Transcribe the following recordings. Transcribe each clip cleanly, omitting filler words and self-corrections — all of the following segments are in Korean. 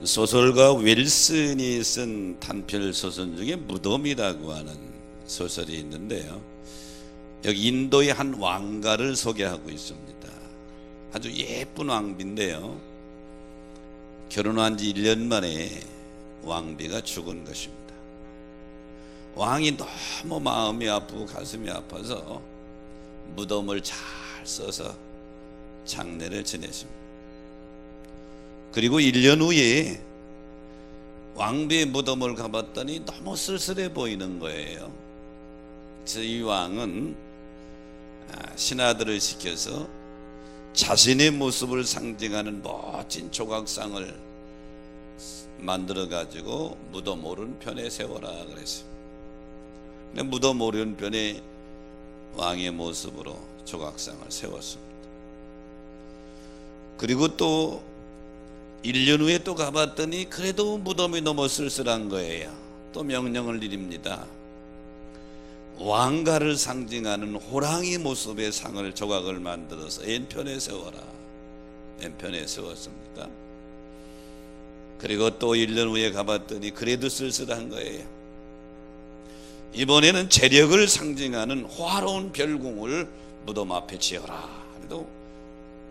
소설가 윌슨이 쓴 단편 소설 중에 무덤이라고 하는 소설이 있는데요, 여기 인도의 한 왕가를 소개하고 있습니다. 아주 예쁜 왕비인데요, 결혼한 지 1년 만에 왕비가 죽은 것입니다. 왕이 너무 마음이 아프고 가슴이 아파서 무덤을 잘 써서 장례를 지냈습니다. 그리고 1년 후에 왕비의 무덤을 가봤더니 너무 쓸쓸해 보이는 거예요. 그래서 이 왕은 신하들을 시켜서 자신의 모습을 상징하는 멋진 조각상을 만들어 가지고 무덤 오른편에 세워라 그랬어요. 근데 무덤 오른편에 왕의 모습으로 조각상을 세웠습니다. 그리고 또 1년 후에 또 가봤더니 그래도 무덤이 너무 쓸쓸한 거예요. 또 명령을 내립니다. 왕가를 상징하는 호랑이 모습의 상을 조각을 만들어서 왼편에 세워라. 왼편에 세웠습니다. 그리고 또 1년 후에 가봤더니 그래도 쓸쓸한 거예요. 이번에는 재력을 상징하는 화려한 별궁을 무덤 앞에 지어라. 그래도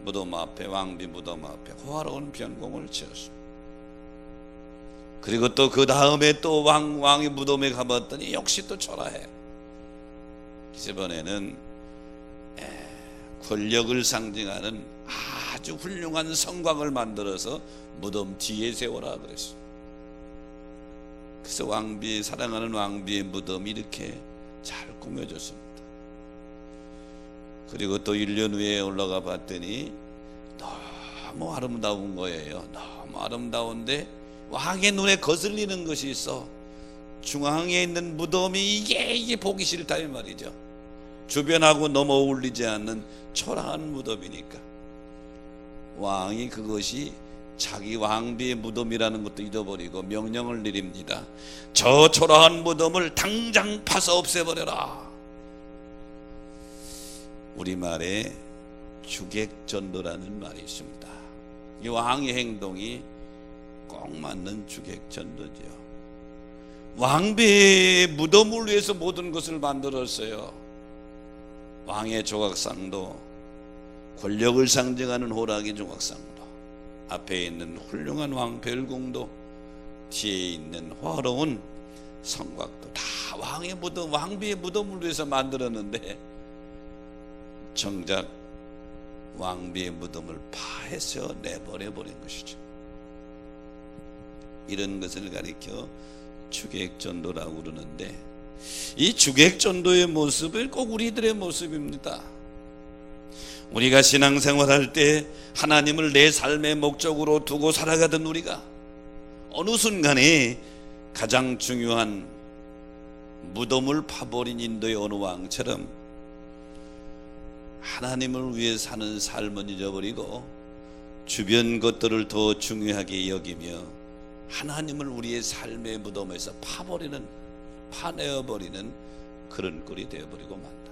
무덤 앞에, 왕비 무덤 앞에 화려한 별궁을 지었습니다. 그리고 또 그 다음에 또 왕의 무덤에 가봤더니 역시 또 초라해. 이번에는 권력을 상징하는 아주 훌륭한 성곽을 만들어서 무덤 뒤에 세워라 그랬어. 그래서 왕비, 사랑하는 왕비의 무덤이 이렇게 잘 꾸며졌습니다. 그리고 또 1년 후에 올라가 봤더니 너무 아름다운 거예요. 너무 아름다운데 왕의 눈에 거슬리는 것이 있어. 중앙에 있는 무덤이 이게 보기 싫다 이 말이죠. 주변하고 너무 어울리지 않는 초라한 무덤이니까 왕이 그것이 자기 왕비의 무덤이라는 것도 잊어버리고 명령을 내립니다. 저 초라한 무덤을 당장 파서 없애버려라. 우리말에 주객전도라는 말이 있습니다. 이 왕의 행동이 꼭 맞는 주객전도죠. 왕비의 무덤을 위해서 모든 것을 만들었어요. 왕의 조각상도, 권력을 상징하는 호랑이 조각상도, 앞에 있는 훌륭한 왕별궁도, 뒤에 있는 화려한 성곽도 다 왕의 무덤, 왕비의 무덤을 위해서 만들었는데 정작 왕비의 무덤을 파해서 내버려 버린 것이죠. 이런 것을 가리켜 주객전도라고 그러는데, 이 주객전도의 모습은 꼭 우리들의 모습입니다. 우리가 신앙생활할 때 하나님을 내 삶의 목적으로 두고 살아가던 우리가 어느 순간에 가장 중요한 무덤을 파버린 인도의 어느 왕처럼 하나님을 위해 사는 삶은 잊어버리고 주변 것들을 더 중요하게 여기며 하나님을 우리의 삶의 무덤에서 파내어버리는 그런 꼴이 되어버리고 만다.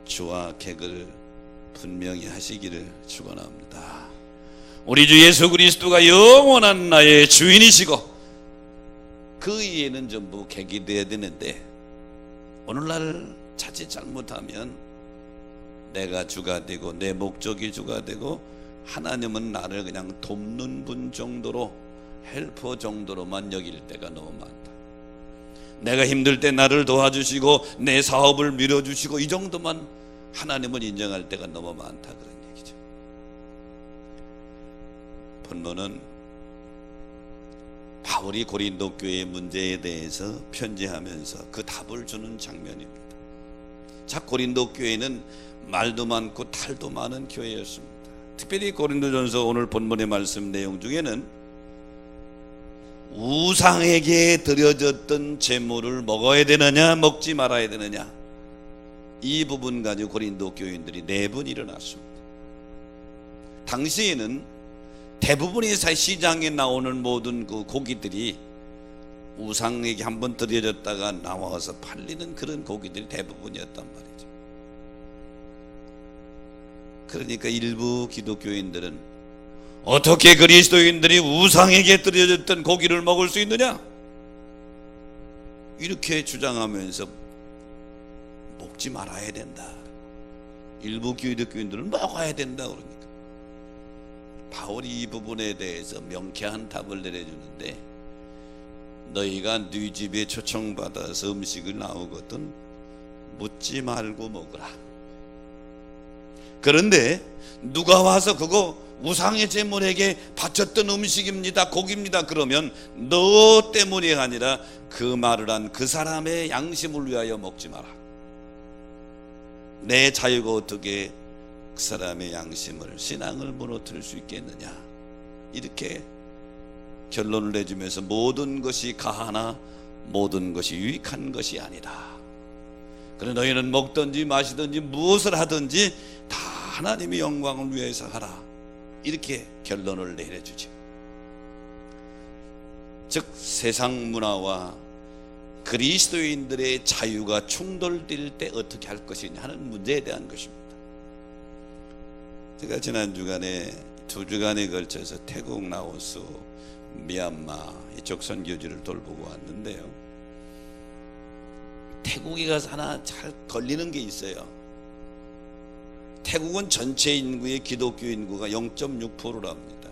주와 객을 분명히 하시기를 축원합니다. 우리 주 예수 그리스도가 영원한 나의 주인이시고 그 이에는 전부 객이 되어야 되는데, 오늘날 자칫 잘못하면 내가 주가 되고 내 목적이 주가 되고 하나님은 나를 그냥 돕는 분 정도로, 헬퍼 정도로만 여길 때가 너무 많다. 내가 힘들 때 나를 도와주시고 내 사업을 밀어주시고 이 정도만 하나님을 인정할 때가 너무 많다, 그런 얘기죠. 본문은 바울이 고린도 교회의 문제에 대해서 편지하면서 그 답을 주는 장면입니다. 자, 고린도 교회는 말도 많고 탈도 많은 교회였습니다. 특별히 고린도전서 오늘 본문의 말씀 내용 중에는 우상에게 드려졌던 제물을 먹어야 되느냐 먹지 말아야 되느냐, 이 부분 가지고 고린도 교인들이 4번 일어났습니다. 당시에는 대부분의 시장에 나오는 모든 그 고기들이 우상에게 한번 드려졌다가 나와서 팔리는 그런 고기들이 대부분이었단 말이죠. 그러니까 일부 기독교인들은 어떻게 그리스도인들이 우상에게 드려졌던 고기를 먹을 수 있느냐? 이렇게 주장하면서 먹지 말아야 된다. 일부 기독교인들은 먹어야 된다 그러니까 바울이 이 부분에 대해서 명쾌한 답을 내려주는데, 너희가 네 집에 초청받아서 음식을 나오거든 묻지 말고 먹으라. 그런데 누가 와서 그거 우상의 제물에게 바쳤던 음식입니다, 고기입니다 그러면 너 때문이 아니라 그 말을 한 그 사람의 양심을 위하여 먹지 마라. 내 자유가 어떻게 그 사람의 양심을, 신앙을 무너뜨릴 수 있겠느냐. 이렇게 결론을 내주면서 모든 것이 가하나 모든 것이 유익한 것이 아니다. 그래 너희는 먹든지 마시든지 무엇을 하든지 다 하나님의 영광을 위해서 하라. 이렇게 결론을 내려주죠. 즉 세상 문화와 그리스도인들의 자유가 충돌될 때 어떻게 할 것이냐 하는 문제에 대한 것입니다. 제가 지난 주간에 2주간에 걸쳐서 태국, 라오스, 미얀마 이쪽 선교지를 돌보고 왔는데요, 태국에 가서 하나 잘 걸리는 게 있어요. 태국은 전체 인구의 기독교 인구가 0.6%랍니다.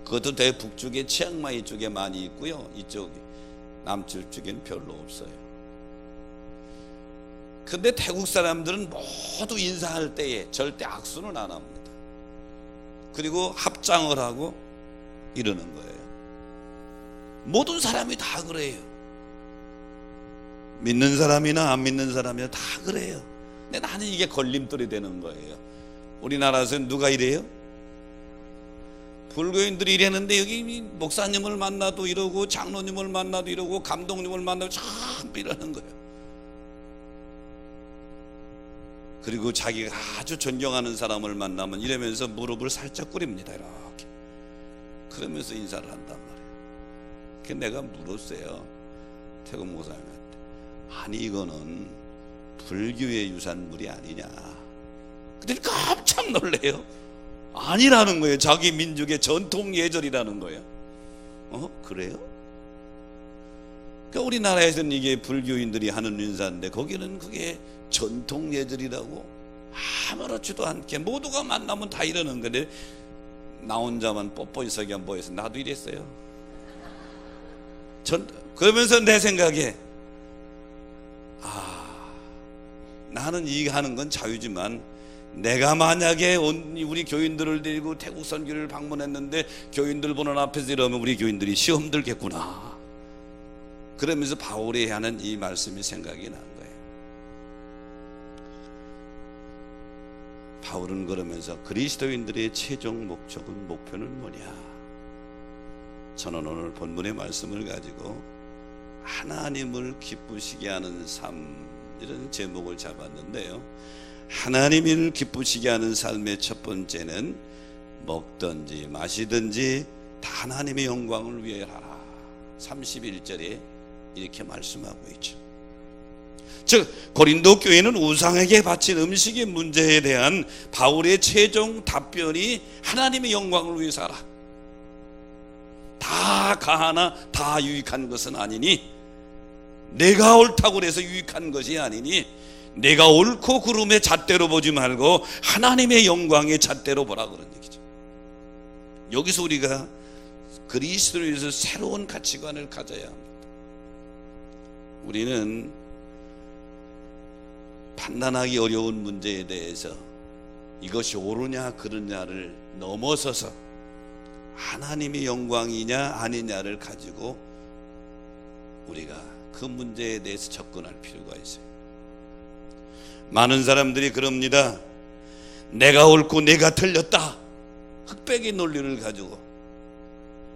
그것도 대북쪽에 치앙마이 쪽에 많이 있고요, 이쪽 남쪽 쪽에는 별로 없어요. 근데 태국 사람들은 모두 인사할 때에 절대 악수는 안 합니다. 그리고 합장을 하고 이러는 거예요. 모든 사람이 다 그래요. 믿는 사람이나 안 믿는 사람이나 다 그래요. 근데 나는 이게 걸림돌이 되는 거예요. 우리나라에서는 누가 이래요? 불교인들이 이랬는데 여기 목사님을 만나도 이러고 장로님을 만나도 이러고 감독님을 만나도 참 이러는 거예요. 그리고 자기가 아주 존경하는 사람을 만나면 이러면서 무릎을 살짝 꿇입니다. 이렇게 그러면서 인사를 한단 말이에요. 그래서 내가 물었어요, 태국 목사님한테. 아니 이거는 불교의 유산물이 아니냐. 그랬더니 깜짝 놀래요. 아니라는 거예요. 자기 민족의 전통 예절이라는 거예요. 그래요? 그러니까 우리나라에서는 이게 불교인들이 하는 인사인데 거기는 그게 전통 예절이라고 아무렇지도 않게 모두가 만나면 다 이러는 건데 나 혼자만 뽀뽀이석이 안 보여서 나도 이랬어요. 그러면서 내 생각에 나는 이 하는 건 자유지만 내가 만약에 우리 교인들을 데리고 태국 선교를 방문했는데 교인들 보는 앞에서 이러면 우리 교인들이 시험 들겠구나. 그러면서 바울이 하는 이 말씀이 생각이 난 거예요. 바울은 그러면서 그리스도인들의 최종 목표는 뭐냐. 저는 오늘 본문의 말씀을 가지고 하나님을 기쁘시게 하는 삶, 이런 제목을 잡았는데요, 하나님을 기쁘시게 하는 삶의 첫 번째는 먹든지 마시든지 다 하나님의 영광을 위해 하라. 31절에 이렇게 말씀하고 있죠. 즉 고린도 교회는 우상에게 바친 음식의 문제에 대한 바울의 최종 답변이 하나님의 영광을 위해서 하라. 다 가하나 다 유익한 것은 아니니, 내가 옳다고 해서 유익한 것이 아니니 내가 옳고 그름의 잣대로 보지 말고 하나님의 영광의 잣대로 보라, 그런 얘기죠. 여기서 우리가 그리스도에서 새로운 가치관을 가져야 합니다. 우리는 판단하기 어려운 문제에 대해서 이것이 옳으냐 그르냐를 넘어서서 하나님의 영광이냐 아니냐를 가지고 우리가 그 문제에 대해서 접근할 필요가 있어요. 많은 사람들이 그럽니다. 내가 옳고 내가 틀렸다, 흑백의 논리를 가지고,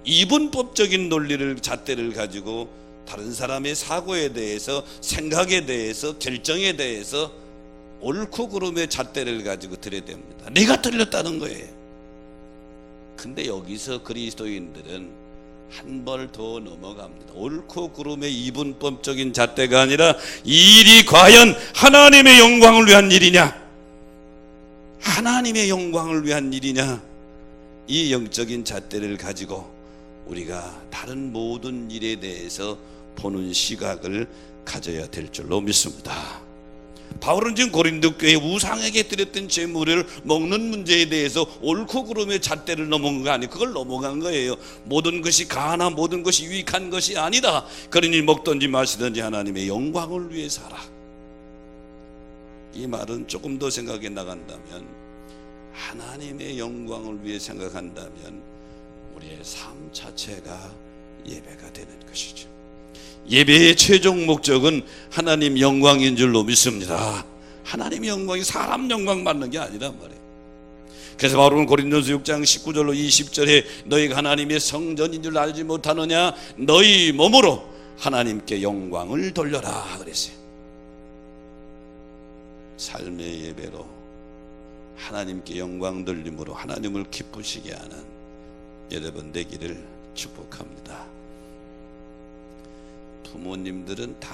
이분법적인 논리를, 잣대를 가지고 다른 사람의 사고에 대해서, 생각에 대해서, 결정에 대해서 옳고 그름의 잣대를 가지고 들여댑니다. 내가 틀렸다는 거예요. 근데 여기서 그리스도인들은 한 발 더 넘어갑니다. 옳고 그름의 이분법적인 잣대가 아니라 이 일이 과연 하나님의 영광을 위한 일이냐, 하나님의 영광을 위한 일이냐, 이 영적인 잣대를 가지고 우리가 다른 모든 일에 대해서 보는 시각을 가져야 될 줄로 믿습니다. 바울은 지금 고린도 교회 우상에게 드렸던 제물을 먹는 문제에 대해서 옳고 그름의 잣대를 넘어간 거 아니에요. 그걸 넘어간 거예요. 모든 것이 가하나 모든 것이 유익한 것이 아니다. 그러니 먹든지 마시든지 하나님의 영광을 위해 살아. 이 말은 조금 더 생각해 나간다면, 하나님의 영광을 위해 생각한다면 우리의 삶 자체가 예배가 되는 것이죠. 예배의 최종 목적은 하나님 영광인 줄로 믿습니다. 하나님의 영광이 사람 영광 받는 게 아니란 말이에요. 그래서 바울은 고린도서 6장 19절로 20절에 너희가 하나님의 성전인 줄 알지 못하느냐, 너희 몸으로 하나님께 영광을 돌려라 그랬어요. 삶의 예배로 하나님께 영광 돌림으로 하나님을 기쁘시게 하는 여러분 되기를 축복합니다. 부모님들은 다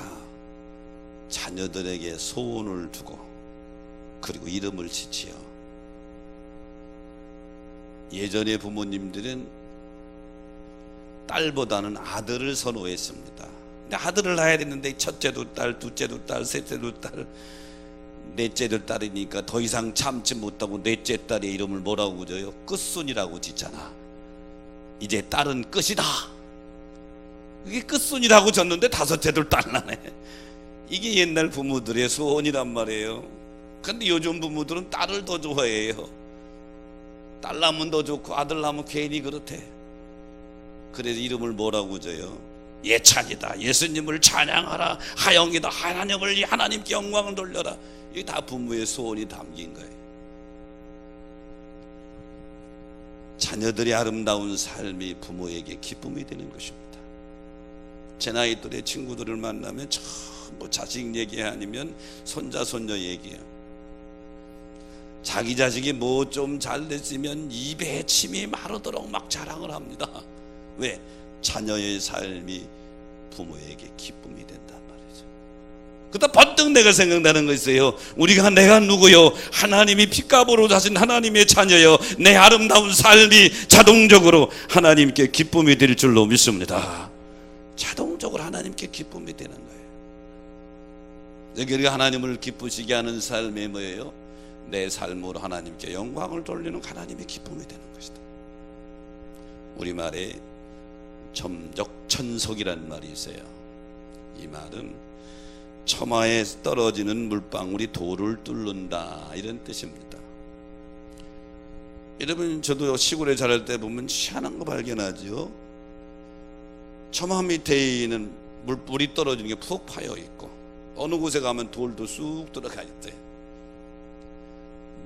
자녀들에게 소원을 두고 그리고 이름을 지지요. 예전의 부모님들은 딸보다는 아들을 선호했습니다. 근데 아들을 낳아야 되는데 첫째도 딸, 둘째도 딸, 셋째도 딸, 넷째도 딸이니까 더 이상 참지 못하고 넷째 딸의 이름을 뭐라고 줘요? 끝순이라고 짓잖아. 이제 딸은 끝이다. 이게 끝순이라고 졌는데 다섯째도 딸 나네. 이게 옛날 부모들의 소원이란 말이에요. 근데 요즘 부모들은 딸을 더 좋아해요. 딸 낳으면 더 좋고 아들 낳으면 괜히 그렇대. 그래서 이름을 뭐라고 줘요? 예찬이다, 예수님을 찬양하라, 하영이다, 하나님께 영광을 돌려라. 이게 다 부모의 소원이 담긴 거예요. 자녀들의 아름다운 삶이 부모에게 기쁨이 되는 것입니다. 제 나이 또래 친구들을 만나면 전부 자식 얘기 아니면 손자 손녀 얘기예요. 자기 자식이 뭐 좀 잘 됐으면 입에 침이 마르도록 막 자랑을 합니다. 왜? 자녀의 삶이 부모에게 기쁨이 된단 말이죠. 그러다 번뜩 내가 생각나는 거 있어요. 내가 누구요? 하나님이 피값으로 사신 하나님의 자녀요. 내 아름다운 삶이 자동적으로 하나님께 기쁨이 될 줄로 믿습니다. 자동적으로 하나님께 기쁨이 되는 거예요. 우리가 하나님을 기쁘시게 하는 삶이 뭐예요? 내 삶으로 하나님께 영광을 돌리는 하나님의 기쁨이 되는 것이다. 우리말에 점적천석이라는 말이 있어요. 이 말은 처마에 떨어지는 물방울이 돌을 뚫는다, 이런 뜻입니다. 여러분, 저도 시골에 자랄 때 보면 희한한 거 발견하죠. 처마 밑에 있는 물이 떨어지는 게 푹 파여 있고 어느 곳에 가면 돌도 쑥 들어가 있대.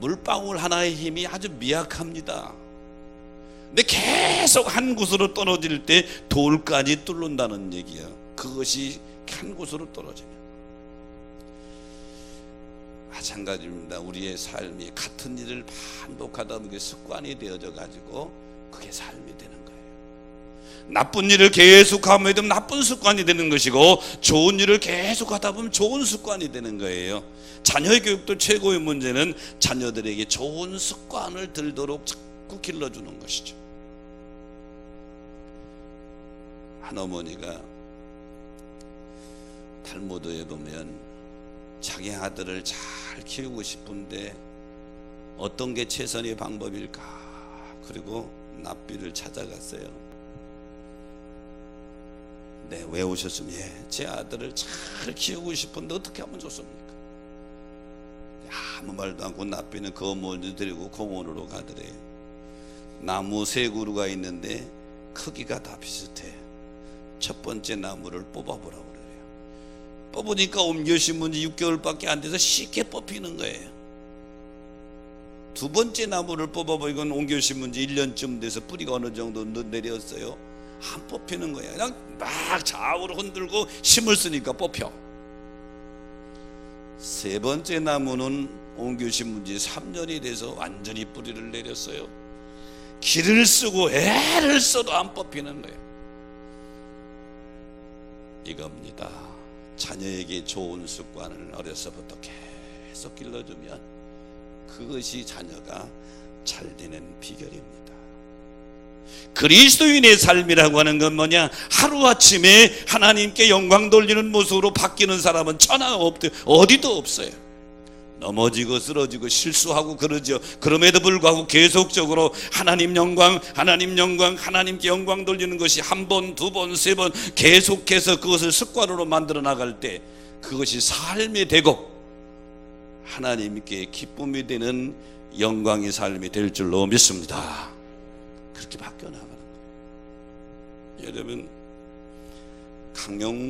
물방울 하나의 힘이 아주 미약합니다. 근데 계속 한 곳으로 떨어질 때 돌까지 뚫는다는 얘기야. 그것이 한 곳으로 떨어지면. 마찬가지입니다. 우리의 삶이 같은 일을 반복하다 보면 습관이 되어져 가지고 그게 삶이 되는 거예요. 나쁜 일을 계속하면 나쁜 습관이 되는 것이고, 좋은 일을 계속하다 보면 좋은 습관이 되는 거예요. 자녀의 교육도 최고의 문제는 자녀들에게 좋은 습관을 들도록 자꾸 길러주는 것이죠. 한 어머니가 탈무드에 보면 자기 아들을 잘 키우고 싶은데 어떤 게 최선의 방법일까? 그리고 납비를 찾아갔어요. 네, 왜 오셨습니까? 제 아들을 잘 키우고 싶은데 어떻게 하면 좋습니까? 아무 말도 않고 납비는 그 어머니 데리고 공원으로 가더래요. 나무 세 그루가 있는데 크기가 다 비슷해. 첫 번째 나무를 뽑아보라고 그래요. 뽑으니까 옮겨 심은 지 6개월밖에 안 돼서 쉽게 뽑히는 거예요. 두 번째 나무를 뽑아보니까 옮겨 심은 지 1년쯤 돼서 뿌리가 어느 정도 내렸어요. 안 뽑히는 거예요. 그냥 막 좌우로 흔들고 힘을 쓰니까 뽑혀. 세 번째 나무는 옮겨 심은 지 3년이 돼서 완전히 뿌리를 내렸어요. 기를 쓰고 애를 써도 안 뽑히는 거예요. 이겁니다. 자녀에게 좋은 습관을 어려서부터 계속 길러주면 그것이 자녀가 잘 되는 비결입니다. 그리스도인의 삶이라고 하는 건 뭐냐? 하루아침에 하나님께 영광 돌리는 모습으로 바뀌는 사람은 천하 어디도 없어요. 넘어지고 쓰러지고 실수하고 그러죠. 그럼에도 불구하고 계속적으로 하나님 영광, 하나님 영광, 하나님께 영광 돌리는 것이 한 번, 두 번, 세 번 계속해서 그것을 습관으로 만들어 나갈 때 그것이 삶이 되고 하나님께 기쁨이 되는 영광의 삶이 될 줄로 믿습니다. 그렇게 바뀌어 나가는 거예요. 여러분,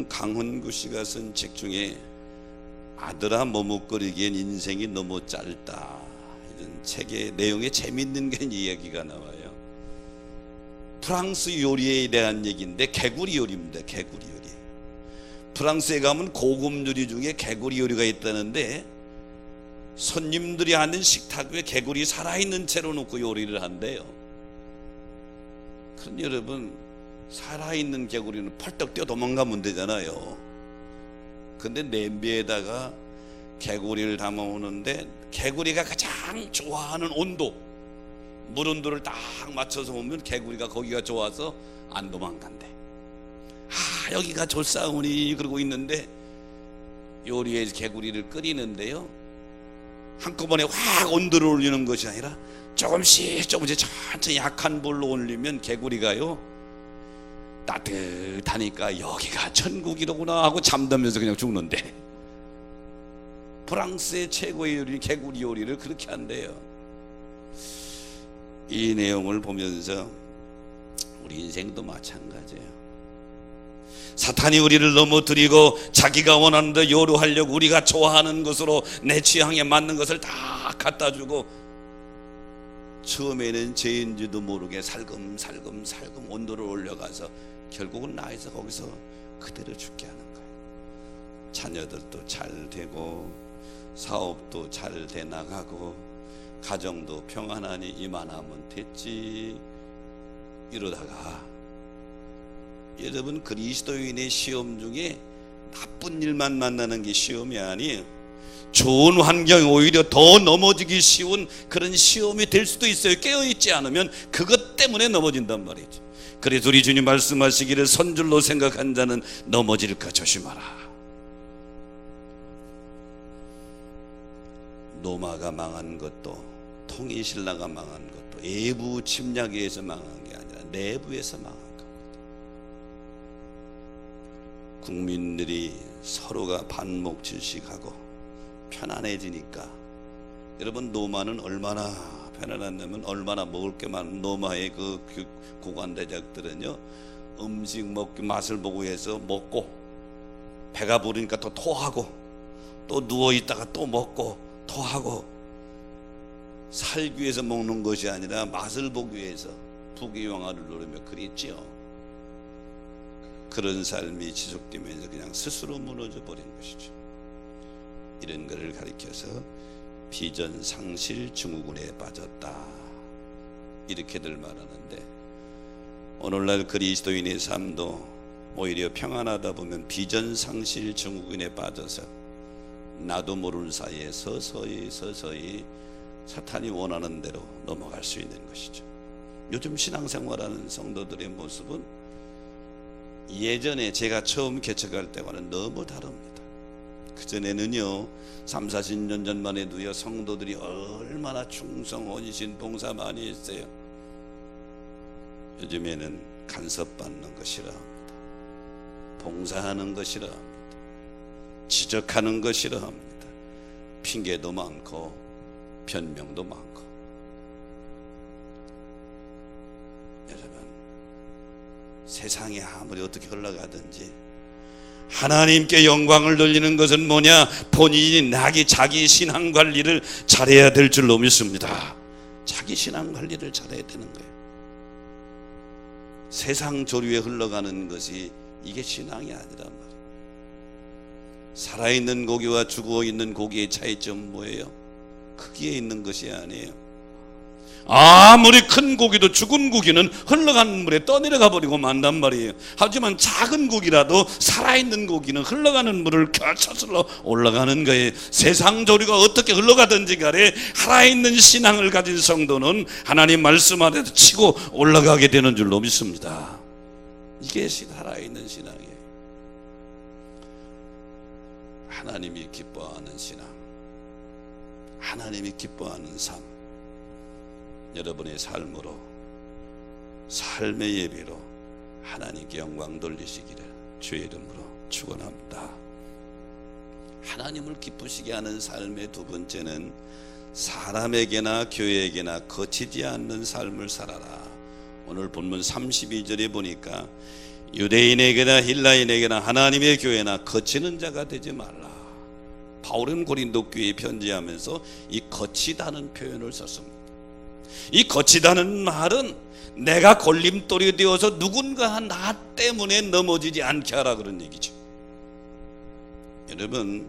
강헌구 씨가 쓴 책 중에 아들아 머뭇거리기엔 인생이 너무 짧다, 이런 책의 내용에 재밌는 게 이야기가 나와요. 프랑스 요리에 대한 얘기인데 개구리 요리입니다. 개구리 요리. 프랑스에 가면 고급 요리 중에 개구리 요리가 있다는데 손님들이 앉은 식탁 위에 개구리 살아있는 채로 놓고 요리를 한대요. 그럼 여러분, 살아있는 개구리는 펄떡 뛰어 도망가면 되잖아요. 근데 냄비에다가 개구리를 담아오는데 개구리가 가장 좋아하는 온도, 물 온도를 딱 맞춰서 오면 개구리가 거기가 좋아서 안 도망간대. 여기가 좋사오니 그러고 있는데 요리에 개구리를 끓이는데요, 한꺼번에 확 온도를 올리는 것이 아니라 조금씩 천천히 약한 불로 올리면 개구리가요 따뜻하니까 여기가 천국이로구나 하고 잠들면서 그냥 죽는데, 프랑스의 최고의 요리 개구리 요리를 그렇게 한대요. 이 내용을 보면서 우리 인생도 마찬가지예요. 사탄이 우리를 넘어뜨리고 자기가 원하는 데 요구하려고 우리가 좋아하는 것으로 내 취향에 맞는 것을 다 갖다 주고 처음에는 죄인지도 모르게 살금살금 온도를 올려가서 결국은 나에서 거기서 그대로 죽게 하는 거예요. 자녀들도 잘 되고 사업도 잘 돼 나가고 가정도 평안하니 이만하면 됐지 이러다가, 여러분, 그리스도인의 시험 중에 나쁜 일만 만나는 게 시험이 아니에요. 좋은 환경이 오히려 더 넘어지기 쉬운 그런 시험이 될 수도 있어요. 깨어있지 않으면 그것 때문에 넘어진단 말이죠. 그래서 우리 주님 말씀하시기를 선줄로 생각한 자는 넘어질까 조심하라. 노마가 망한 것도, 통일신라가 망한 것도 외부 침략에 의해서 망한 게 아니라 내부에서 망한 겁니다. 국민들이 서로가 반목질식하고 편안해지니까, 여러분, 노마는 얼마나 편안했냐면 얼마나 먹을 게 많은 노마의 그 고관대작들은요, 음식 먹기 맛을 보고 해서 먹고 배가 부르니까 또 토하고 또 누워있다가 또 먹고 토하고, 살기 위해서 먹는 것이 아니라 맛을 보기 위해서 부귀영화를 누르며 그랬지요. 그런 삶이 지속되면서 그냥 스스로 무너져 버린 것이죠. 이런 것을 가리켜서 비전상실 증후군에 빠졌다, 이렇게들 말하는데, 오늘날 그리스도인의 삶도 오히려 평안하다 보면 비전상실 증후군에 빠져서 나도 모르는 사이에 서서히 사탄이 원하는 대로 넘어갈 수 있는 것이죠. 요즘 신앙생활하는 성도들의 모습은 예전에 제가 처음 개척할 때와는 너무 다릅니다. 그전에는요 30-40년 전만 해도요 성도들이 얼마나 충성, 헌신, 봉사 많이 했어요. 요즘에는 간섭받는 거 싫어합니다. 봉사하는 거 싫어합니다. 지적하는 거 싫어합니다. 핑계도 많고 변명도 많고. 여러분, 세상이 아무리 어떻게 흘러가든지 하나님께 영광을 돌리는 것은 뭐냐? 본인이 자기 신앙 관리를 잘해야 될 줄로 믿습니다. 자기 신앙 관리를 잘해야 되는 거예요. 세상 조류에 흘러가는 것이 이게 신앙이 아니란 말이에요. 살아있는 고기와 죽어있는 고기의 차이점은 뭐예요? 크기에 있는 것이 아니에요. 아무리 큰 고기도 죽은 고기는 흘러가는 물에 떠내려가 버리고 만단 말이에요. 하지만 작은 고기라도 살아있는 고기는 흘러가는 물을 겨쳐슬러 올라가는 거예요. 세상 조류가 어떻게 흘러가든지 간에 살아있는 신앙을 가진 성도는 하나님 말씀 아래서 치고 올라가게 되는 줄로 믿습니다. 이게 살아있는 신앙이에요. 하나님이 기뻐하는 신앙, 하나님이 기뻐하는 삶, 여러분의 삶으로, 삶의 예배로 하나님께 영광 돌리시기를 주의 이름으로 축원합니다. 하나님을 기쁘시게 하는 삶의 두 번째는 사람에게나 교회에게나 거치지 않는 삶을 살아라. 오늘 본문 32절에 보니까 유대인에게나 헬라인에게나 하나님의 교회나 거치는 자가 되지 말라. 바울은 고린도 교회에 편지하면서 이 거치다는 표현을 썼습니다. 이 거치다는 말은 내가 걸림돌이 되어서 누군가 나 때문에 넘어지지 않게 하라 그런 얘기죠. 여러분,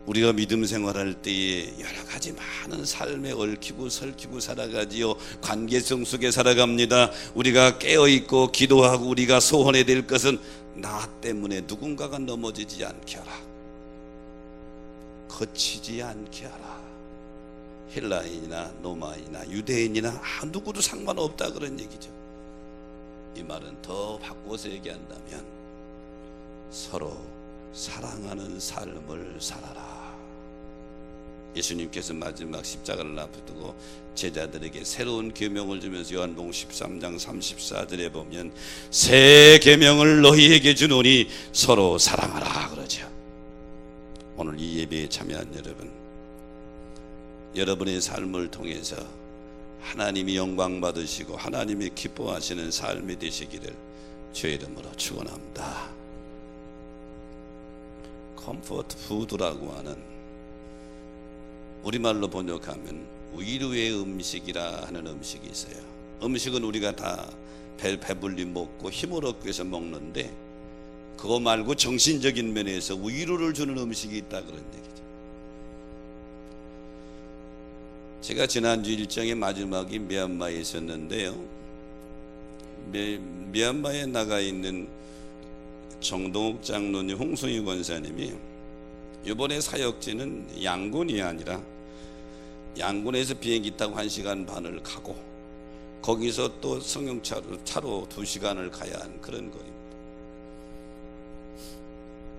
우리가 믿음 생활할 때에 여러 가지 많은 삶에 얽히고 설키고 살아가지요. 관계성 속에 살아갑니다. 우리가 깨어있고 기도하고 우리가 소원해야 될 것은 나 때문에 누군가가 넘어지지 않게 하라, 거치지 않게 하라. 헬라인이나 로마인이나 유대인이나 누구도 상관없다 그런 얘기죠. 이 말은 더 바꿔서 얘기한다면 서로 사랑하는 삶을 살아라. 예수님께서 마지막 십자가를 앞두고 제자들에게 새로운 계명을 주면서 요한복음 13장 34절에 보면 새 계명을 너희에게 주노니 서로 사랑하라 그러죠. 오늘 이 예배에 참여한 여러분, 여러분의 삶을 통해서 하나님이 영광 받으시고 하나님이 기뻐하시는 삶이 되시기를 주의 이름으로 축원합니다. 컴포트 푸드라고 하는, 우리말로 번역하면 위로의 음식이라 하는 음식이 있어요. 음식은 우리가 다 배불리 먹고 힘을 얻기 위해서 먹는데 그거 말고 정신적인 면에서 위로를 주는 음식이 있다 그런 얘기죠. 제가 지난주 일정의 마지막이 미얀마에 있었는데요, 미얀마에 나가 있는 정동욱 장로님, 홍승희 권사님이 이번에 사역지는 양곤이 아니라 양곤에서 비행기 타고 1시간 반을 가고 거기서 또 차로 2시간을 가야 하는 그런 거입니다.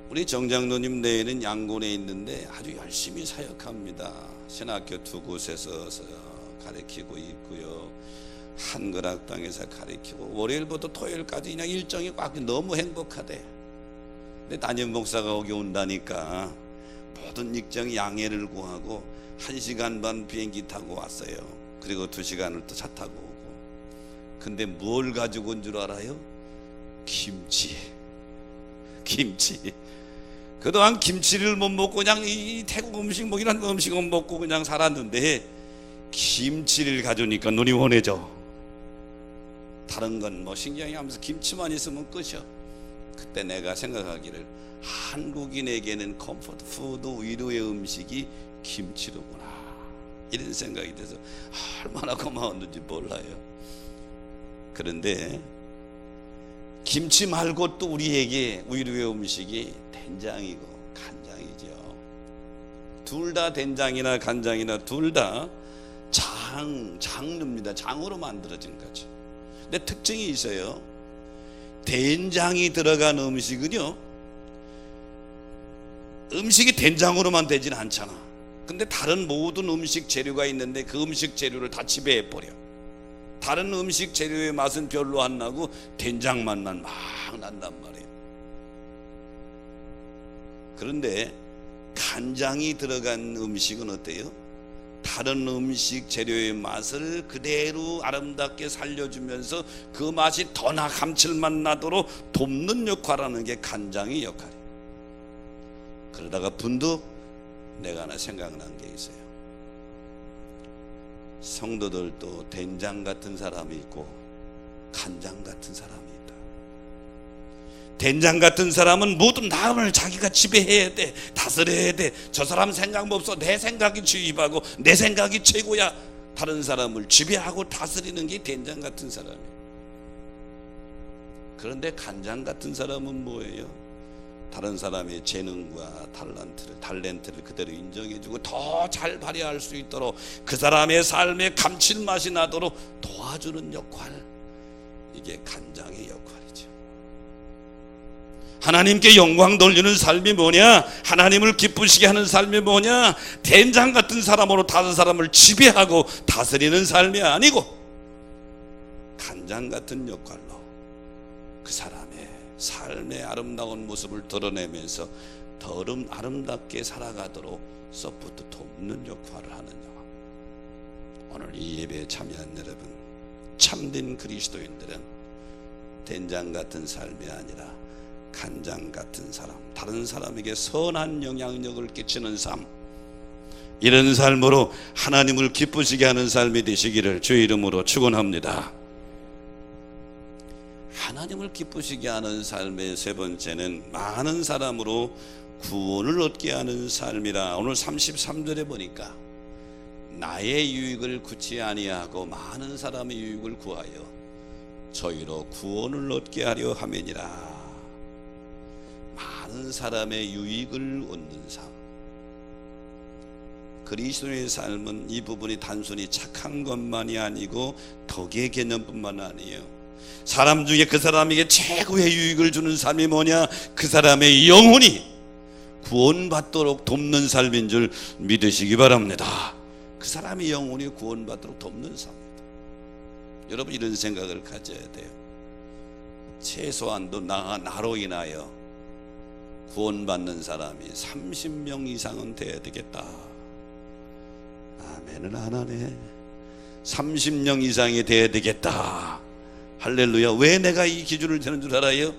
우리 정장로님 내에는 양곤에 있는데 아주 열심히 사역합니다. 신학교 2곳에서 가르치고 있고요, 한글학당에서 가르치고 월요일부터 토요일까지 그냥 일정이 꽉 너무 행복하대. 근데 담임 목사가 거기 온다니까 모든 일정 양해를 구하고 1시간 반 비행기 타고 왔어요. 그리고 2시간을 또 차 타고 오고. 근데 뭘 가지고 온 줄 알아요? 김치. 그동안 김치를 못 먹고 그냥 이 태국 음식 뭐 이런 음식은 먹고 그냥 살았는데 김치를 가져오니까 눈이 원해져. 다른 건 뭐 신경이 하면서 김치만 있으면 끝이야. 그때 내가 생각하기를 한국인에게는 컴포트 푸드, 위로의 음식이 김치로구나, 이런 생각이 돼서 얼마나 고마웠는지 몰라요. 그런데 김치 말고 또 우리에게 위로의 음식이 된장이고 간장이죠. 둘 다 된장이나 간장이나 둘 다 장류입니다. 장으로 만들어진 거죠. 근데 특징이 있어요. 된장이 들어간 음식은요, 음식이 된장으로만 되지는 않잖아. 근데 다른 모든 음식 재료가 있는데 그 음식 재료를 다 지배해버려. 다른 음식 재료의 맛은 별로 안 나고 된장 맛만 막 난단 말이에요. 그런데 간장이 들어간 음식은 어때요? 다른 음식 재료의 맛을 그대로 아름답게 살려주면서 그 맛이 더나 감칠맛 나도록 돕는 역할을 하는 게 간장의 역할이에요. 그러다가 문득 내가 하나 생각난 게 있어요. 성도들도 된장 같은 사람이 있고 간장 같은 사람이 있다. 된장 같은 사람은 모든 마음을 자기가 지배해야 돼, 다스려야 돼. 저 사람 생각 없어, 내 생각이 주입하고 내 생각이 최고야, 다른 사람을 지배하고 다스리는 게 된장 같은 사람이에요. 그런데 간장 같은 사람은 뭐예요? 다른 사람의 재능과 탤런트를 그대로 인정해주고 더 잘 발휘할 수 있도록 그 사람의 삶에 감칠맛이 나도록 도와주는 역할, 이게 간장의 역할이죠. 하나님께 영광 돌리는 삶이 뭐냐? 하나님을 기쁘시게 하는 삶이 뭐냐? 된장 같은 사람으로 다른 사람을 지배하고 다스리는 삶이 아니고 간장 같은 역할로 그 사람의 삶의 아름다운 모습을 드러내면서 더 아름답게 살아가도록 서포트 돕는 역할을 하는 영화. 오늘 이 예배에 참여한 여러분, 참된 그리스도인들은 된장 같은 삶이 아니라 간장 같은 사람, 다른 사람에게 선한 영향력을 끼치는 삶, 이런 삶으로 하나님을 기쁘시게 하는 삶이 되시기를 주의 이름으로 축원합니다. 하나님을 기쁘시게 하는 삶의 세 번째는 많은 사람으로 구원을 얻게 하는 삶이라. 오늘 33절에 보니까 나의 유익을 구치 아니하고 많은 사람의 유익을 구하여 저희로 구원을 얻게 하려 함이니라. 많은 사람의 유익을 얻는 삶. 그리스도의 삶은 이 부분이 단순히 착한 것만이 아니고 덕의 개념뿐만 아니에요. 사람 중에 그 사람에게 최고의 유익을 주는 삶이 뭐냐? 그 사람의 영혼이 구원받도록 돕는 삶인 줄 믿으시기 바랍니다. 그 사람의 영혼이 구원받도록 돕는 삶입니다. 여러분, 이런 생각을 가져야 돼요. 최소한도 나로 인하여 구원받는 사람이 30명 이상은 돼야 되겠다. 아멘은 안 하네. 30명 이상이 돼야 되겠다. 할렐루야. 왜 내가 이 기준을 되는 줄 알아요?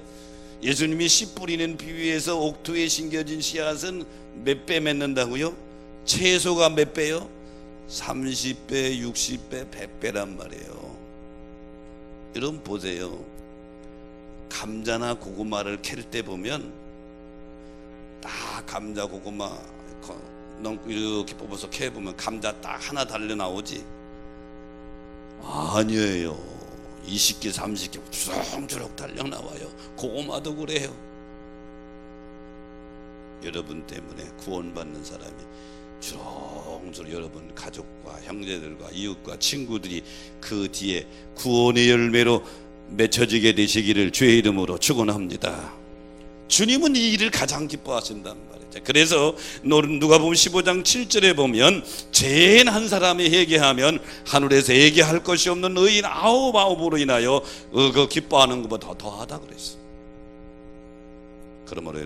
예수님이 씨 뿌리는 비유에서 옥토에 심겨진 씨앗은 몇 배 맺는다고요? 채소가 몇 배요? 30배, 60배, 100배란 말이에요. 여러분 보세요. 감자나 고구마를 캘 때 보면 딱 감자, 고구마 이렇게 뽑아서 캐보면 감자 딱 하나 달려 나오지? 아니에요. 20개, 30개 주렁주렁 달려 나와요. 고구마도 그래요. 여러분 때문에 구원받는 사람이 주렁주렁, 여러분 가족과 형제들과 이웃과 친구들이 그 뒤에 구원의 열매로 맺혀지게 되시기를 주의 이름으로 축원합니다. 주님은 이 일을 가장 기뻐하신단 말이죠. 그래서 누가복음 15장 7절에 보면 죄인 한 사람이 회개하면 하늘에서 회개할 것이 없는 의인 아홉으로 인하여 그 기뻐하는 것보다 더하다 그랬어요. 그러므로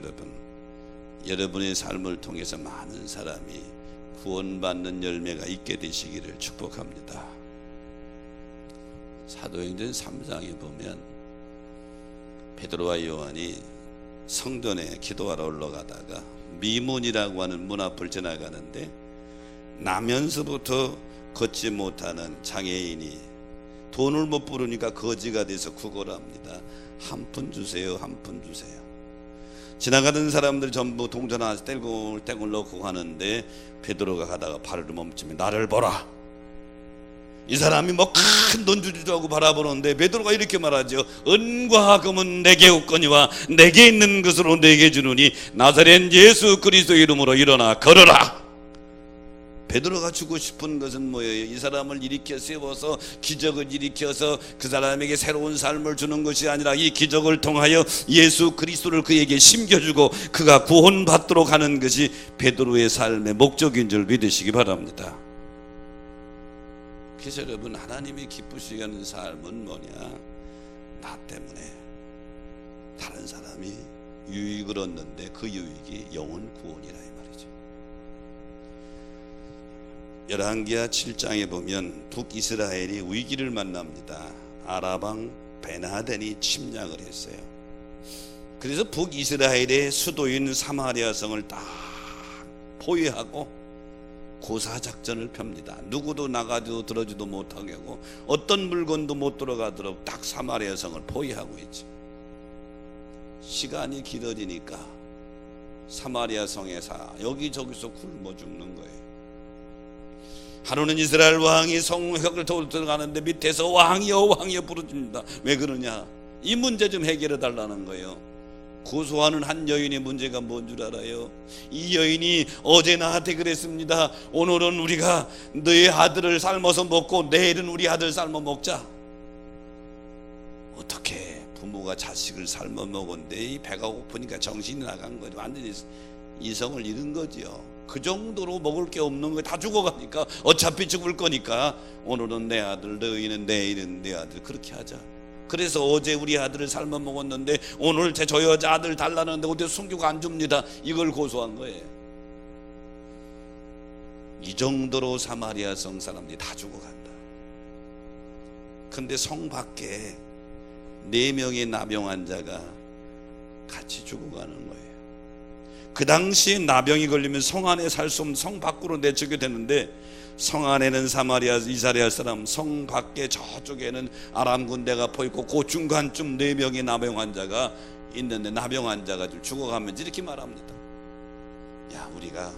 여러분의 삶을 통해서 많은 사람이 구원받는 열매가 있게 되시기를 축복합니다. 사도행전 3장에 보면 베드로와 요한이 성전에 기도하러 올라가다가 미문이라고 하는 문 앞을 지나가는데 나면서부터 걷지 못하는 장애인이 돈을 못 부르니까 거지가 돼서 구걸을 합니다. 한 푼 주세요, 한 푼 주세요. 지나가던 사람들 전부 동전 하나 떼굴떼굴 넣고 가는데 베드로가 가다가 발을 멈추며 나를 보라. 이 사람이 뭐 큰 돈 주지도 하고 바라보는데 베드로가 이렇게 말하죠. 은과 금은 내게 없거니와 내게 있는 것으로 내게 주느니 나사렛 예수 그리스도 이름으로 일어나 걸어라. 베드로가 주고 싶은 것은 뭐예요? 이 사람을 일으켜 세워서 기적을 일으켜서 그 사람에게 새로운 삶을 주는 것이 아니라 이 기적을 통하여 예수 그리스도를 그에게 심겨주고 그가 구원받도록 하는 것이 베드로의 삶의 목적인 줄 믿으시기 바랍니다. 그래서 여러분, 하나님이 기쁘시게 하는 삶은 뭐냐? 나 때문에 다른 사람이 유익을 얻는데 그 유익이 영혼 구원이라 이 말이죠. 열왕기하 7장에 보면 북이스라엘이 위기를 만납니다. 아라방 베나덴이 침략을 했어요. 그래서 북이스라엘의 수도인 사마리아 성을 딱 포위하고 고사작전을 펴니다. 누구도 나가지도 들어지도 못하게 하고 어떤 물건도 못 들어가도록 딱 사마리아 성을 포위하고 있죠. 시간이 길어지니까 사마리아 성에서 여기저기서 굶어 죽는 거예요. 하루는 이스라엘 왕이 성벽을 들어가는데 밑에서 왕이여 왕이여 부르짖는다. 왜 그러냐? 이 문제 좀 해결해 달라는 거예요. 고소하는 한 여인의 문제가 뭔 줄 알아요? 이 여인이 어제 나한테 그랬습니다. 오늘은 우리가 너의 아들을 삶아서 먹고 내일은 우리 아들 삶아 먹자. 어떻게 부모가 자식을 삶아 먹었는데 이 배가 고프니까 정신이 나간 거죠. 완전히 이성을 잃은 거지요. 그 정도로 먹을 게 없는 거예요. 다 죽어가니까 어차피 죽을 거니까 오늘은 내 아들, 너희는 내일은 내 아들, 그렇게 하자. 그래서 어제 우리 아들을 삶아 먹었는데 오늘 저 여자 아들 달라는데 어디 순교가 안 줍니다. 이걸 고소한 거예요. 이 정도로 사마리아 성 사람들이 다 죽어간다. 근데 성 밖에 4명의 나병 환자가 같이 죽어가는 거예요. 그 당시에 나병이 걸리면 성 안에 살 수 없는 성 밖으로 내치게 되는데, 성 안에는 사마리아 이스라엘 사람, 성 밖에 저쪽에는 아람 군대가 보이고 그 중간쯤 4명의 나병 환자가 있는데, 나병 환자가 죽어가면서 이렇게 말합니다. 야, 우리가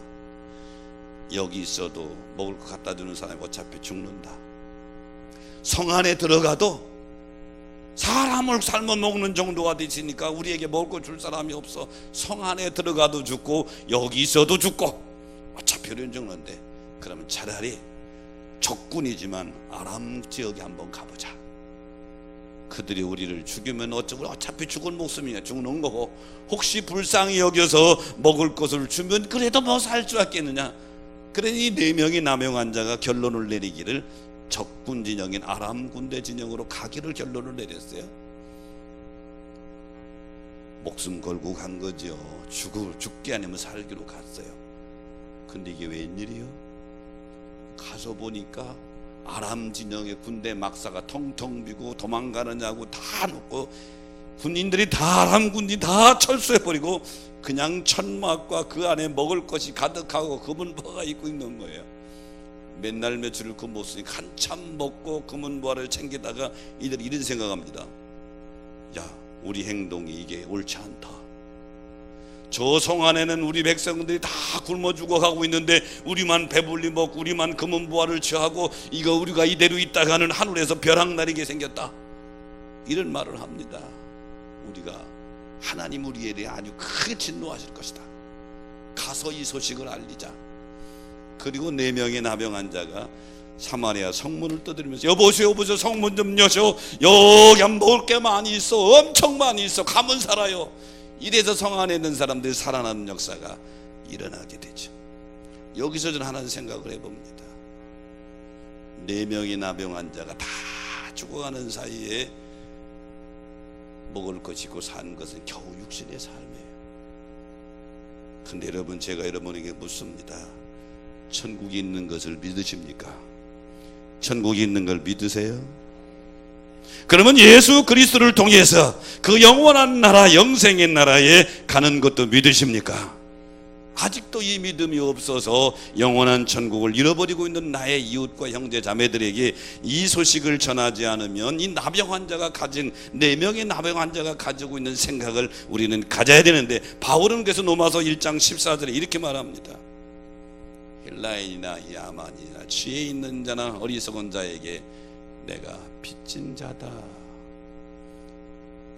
여기 있어도 먹을 거 갖다 주는 사람이 어차피 죽는다. 성 안에 들어가도 사람을 삶아 먹는 정도가 되시니까 우리에게 먹을 거 줄 사람이 없어. 성 안에 들어가도 죽고 여기 있어도 죽고 어차피 우리는 죽는데, 그러면 차라리 적군이지만 아람 지역에 한번 가보자. 그들이 우리를 죽이면 어차피 죽을 목숨이야. 죽는 거고, 혹시 불쌍히 여겨서 먹을 것을 주면 그래도 뭐 살 수 있겠느냐. 그러니 이 4명의 나병 환자가 결론을 내리기를 적군 진영인 아람 군대 진영으로 가기를 결론을 내렸어요. 목숨 걸고 간 거죠. 죽게 아니면 살기로 갔어요. 근데 이게 웬일이요? 가서 보니까 아람 진영의 군대 막사가 텅텅 비고 도망가느냐고 다 놓고 군인들이 다 아람 군인 다 철수해버리고 그냥 천막과 그 안에 먹을 것이 가득하고 금은보화가 입고 있는 거예요. 맨날 며칠을 그 못 쓰니까 한참 먹고 금은보화를 챙기다가 이들이 이런 생각합니다. 야, 우리 행동이 이게 옳지 않다. 저 성 안에는 우리 백성들이 다 굶어 죽어가고 있는데 우리만 배불리 먹고 우리만 금은보화를 취하고 이거 우리가 이대로 있다가는 하늘에서 벼락 내리게 생겼다. 이런 말을 합니다. 우리가 하나님 우리에 대해 아주 크게 진노하실 것이다. 가서 이 소식을 알리자. 그리고 4명의 나병 환자가 사마리아 성문을 두드리면서 여보세요 성문 좀 여셔. 여기 먹을 게 많이 있어. 엄청 많이 있어. 가면 살아요. 이래서 성 안에 있는 사람들이 살아나는 역사가 일어나게 되죠. 여기서 저는 하나는 생각을 해봅니다. 4명의 나병 환자가 다 죽어가는 사이에 먹을 것이 있고 산 것은 겨우 육신의 삶이에요. 근데 여러분, 제가 여러분에게 묻습니다. 천국이 있는 것을 믿으십니까? 천국이 있는 걸 믿으세요? 그러면 예수 그리스도를 통해서 그 영원한 나라, 영생의 나라에 가는 것도 믿으십니까? 아직도 이 믿음이 없어서 영원한 천국을 잃어버리고 있는 나의 이웃과 형제 자매들에게 이 소식을 전하지 않으면 이 나병 환자가 가진 4명의 나병 환자가 가지고 있는 생각을 우리는 가져야 되는데, 바울은 그래서 로마서 1장 14절에 이렇게 말합니다. 헬라인이나 야만이나 지혜 있는 자나 어리석은 자에게 내가 빚진 자다.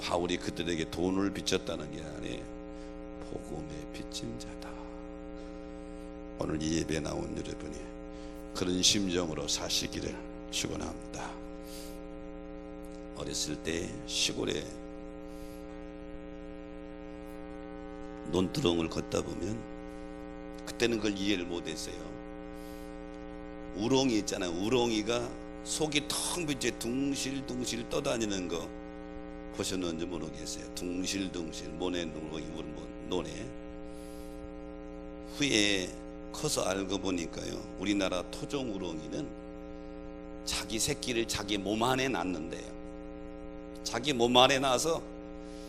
바울이 그들에게 돈을 빚졌다는 게 아니에요. 복음에 빚진 자다. 오늘 이 예배에 나온 여러분이 그런 심정으로 사시기를 축원합니다. 어렸을 때 시골에 논두렁을 걷다 보면 그때는 그걸 이해를 못했어요. 우렁이 있잖아요. 우렁이가 속이 텅 비쳐 둥실둥실 떠다니는 거 보셨는지 모르겠어요. 둥실둥실 모네 논에. 후에 커서 알고 보니까요, 우리나라 토종 우렁이는 자기 새끼를 자기 몸 안에 낳는데요. 자기 몸 안에 낳아서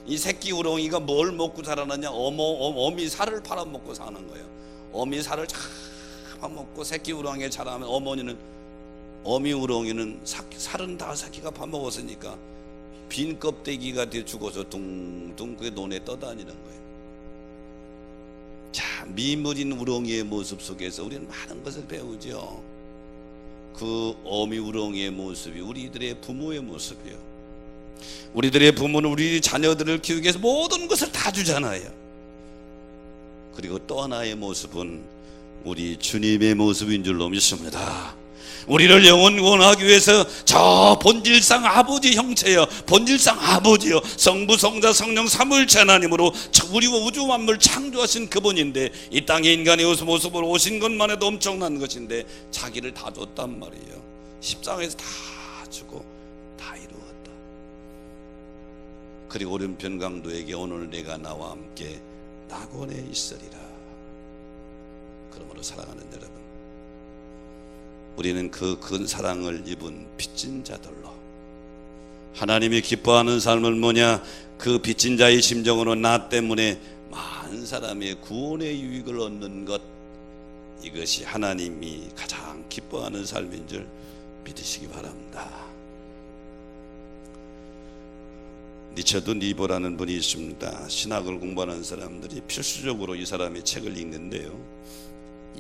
이 새끼 우렁이가 뭘 먹고 자라느냐, 어미 살을 팔아먹고 사는 거예요. 어미 살을 잡아먹고 새끼 우렁이에 자라면 어미 우렁이는 살은 다 새끼가 파먹었으니까 빈 껍데기가 돼 죽어서 둥둥 그 논에 떠다니는 거예요. 자, 미물인 우렁이의 모습 속에서 우리는 많은 것을 배우죠. 그 어미 우렁이의 모습이 우리들의 부모의 모습이요. 우리들의 부모는 우리 자녀들을 키우기 위해서 모든 것을 다 주잖아요. 그리고 또 하나의 모습은 우리 주님의 모습인 줄로 믿습니다. 우리를 영원하기 위해서 저 본질상 아버지 형체여, 본질상 아버지여, 성부 성자 성령 삼위일체 하나님으로 우리와 우주 만물 창조하신 그분인데 이 땅에 인간의 모습으로 오신 것만 해도 엄청난 것인데 자기를 다 줬단 말이에요. 십자가에서 다 주고 다 이루었다. 그리고 오른편 강도에게 오늘 내가 나와 함께 낙원에 있으리라. 그러므로 사랑하는 여러분, 우리는 그 큰 사랑을 입은 빚진 자들로 하나님이 기뻐하는 삶은 뭐냐? 그 빚진 자의 심정으로 나 때문에 많은 사람의 구원의 유익을 얻는 것, 이것이 하나님이 가장 기뻐하는 삶인 줄 믿으시기 바랍니다. 리처드 니버라는 분이 있습니다. 신학을 공부하는 사람들이 필수적으로 이 사람의 책을 읽는데요,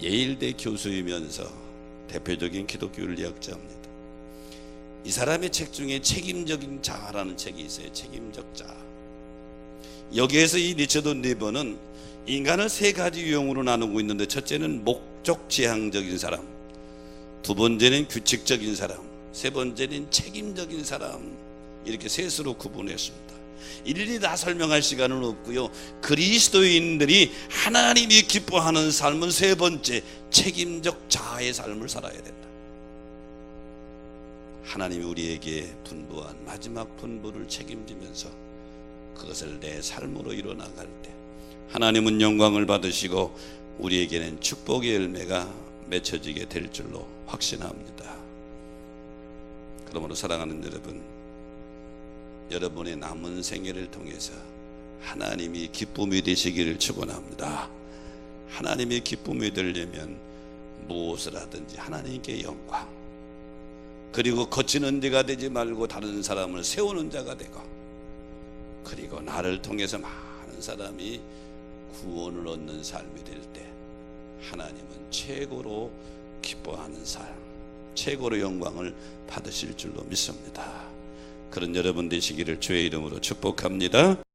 예일대 교수이면서 대표적인 기독교 윤리학자입니다. 이 사람의 책 중에 책임적인 자라는 책이 있어요. 책임적 자. 여기에서 이 리처드 니버는 인간을 세 가지 유형으로 나누고 있는데, 첫째는 목적지향적인 사람, 두 번째는 규칙적인 사람, 세 번째는 책임적인 사람, 이렇게 셋으로 구분했습니다. 일일이 다 설명할 시간은 없고요, 그리스도인들이 하나님이 기뻐하는 삶은 세 번째, 책임적 자아의 삶을 살아야 된다. 하나님이 우리에게 분부한 마지막 분부를 책임지면서 그것을 내 삶으로 이뤄나갈 때 하나님은 영광을 받으시고 우리에게는 축복의 열매가 맺혀지게 될 줄로 확신합니다. 그러므로 사랑하는 여러분, 여러분의 남은 생애를 통해서 하나님이 기쁨이 되시기를 축원합니다. 하나님의 기쁨이 되려면 무엇을 하든지 하나님께 영광, 그리고 거치는 자가 되지 말고 다른 사람을 세우는 자가 되고, 그리고 나를 통해서 많은 사람이 구원을 얻는 삶이 될 때 하나님은 최고로 기뻐하는 삶, 최고로 영광을 받으실 줄로 믿습니다. 그런 여러분 되시기를 주의 이름으로 축복합니다.